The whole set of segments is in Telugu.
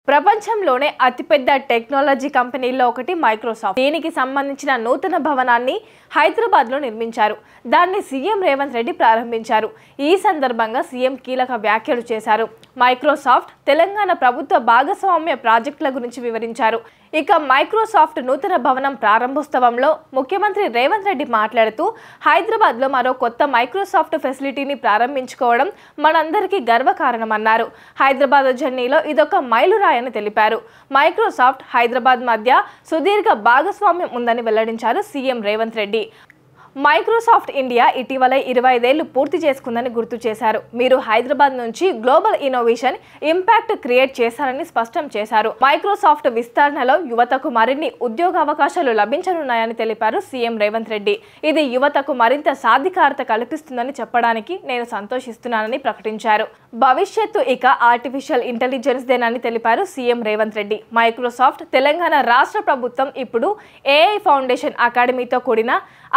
ప్రపంచంలోనే అతిపెద్ద టెక్నాలజీ కంపెనీల్లో ఒకటి మైక్రోసాఫ్ట్. దీనికి సంబంధించిన నూతన భవనాన్ని హైదరాబాద్లో నిర్మించారు. దాన్ని సీఎం రేవంత్ రెడ్డి ప్రారంభించారు. ఈ సందర్భంగా సీఎం కీలక వ్యాఖ్యలు చేశారు. మైక్రోసాఫ్ట్ తెలంగాణ ప్రభుత్వ భాగస్వామ్య ప్రాజెక్టుల గురించి వివరించారు. ఇక మైక్రోసాఫ్ట్ నూతన భవనం ప్రారంభోత్సవంలో ముఖ్యమంత్రి రేవంత్ రెడ్డి మాట్లాడుతూ హైదరాబాద్లో మరో కొత్త మైక్రోసాఫ్ట్ ఫెసిలిటీని ప్రారంభించుకోవడం మనందరికీ గర్వకారణమన్నారు. హైదరాబాద్ జర్నీలో ఇదొక మైలురాయని తెలిపారు. మైక్రోసాఫ్ట్ హైదరాబాద్ మధ్య సుదీర్ఘ భాగస్వామ్యం ఉందని వెల్లడించారు CM Revanth Reddy. Microsoft India ఇటీవల 25 ఏళ్లు పూర్తి చేసుకుందని గుర్తు చేశారు. మీరు హైదరాబాద్ నుంచి గ్లోబల్ ఇన్నోవేషన్ ఇంపాక్ట్ క్రియేట్ చేశారని స్పష్టం చేశారు. మైక్రోసాఫ్ట్ విస్తరణలో యువతకు మరిన్ని ఉద్యోగ అవకాశాలు లభించనున్నాయని తెలిపారు సీఎం రేవంత్ రెడ్డి. ఇది యువతకు మరింత సాధికారత కల్పిస్తుందని చెప్పడానికి నేను సంతోషిస్తున్నానని ప్రకటించారు. భవిష్యత్తు ఇక ఆర్టిఫిషియల్ ఇంటెలిజెన్స్ దేనని తెలిపారు సీఎం రేవంత్ రెడ్డి. మైక్రోసాఫ్ట్ తెలంగాణ రాష్ట్ర ప్రభుత్వం ఇప్పుడు ఏఐ ఫౌండేషన్ అకాడమీతో కూడిన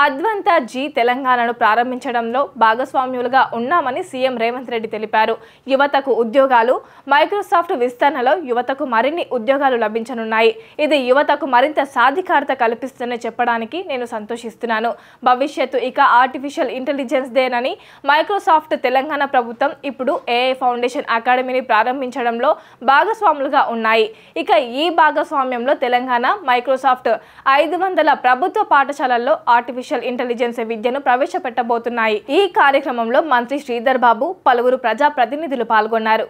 అద్వంత జీ తెలంగాణను ప్రారంభించడంలో భాగస్వామ్యులుగా ఉన్నామని సీఎం రేవంత్ రెడ్డి తెలిపారు. యువతకు ఉద్యోగాలు మైక్రోసాఫ్ట్ విస్తరణలో యువతకు మరిన్ని ఉద్యోగాలు లభించనున్నాయి. ఇది యువతకు మరింత సాధికారత కల్పిస్తుందని చెప్పడానికి నేను సంతోషిస్తున్నాను. భవిష్యత్తు ఇక ఆర్టిఫిషియల్ ఇంటెలిజెన్స్ దేనని మైక్రోసాఫ్ట్ తెలంగాణ ప్రభుత్వం ఇప్పుడు ఏఐ ఫౌండేషన్ అకాడమీని ప్రారంభించడంలో భాగస్వాములుగా ఉన్నాయి. ఇక ఈ భాగస్వామ్యంలో తెలంగాణ మైక్రోసాఫ్ట్ 500 ప్రభుత్వ పాఠశాలల్లో ఆర్టిఫిషియల్ ఇంటెలిజెన్స్ విద్యను ప్రవేశపెట్టబోతున్నాయి. ఈ కార్యక్రమంలో మంత్రి శ్రీధర్ బాబు, పలువురు ప్రజాప్రతినిధులు పాల్గొన్నారు.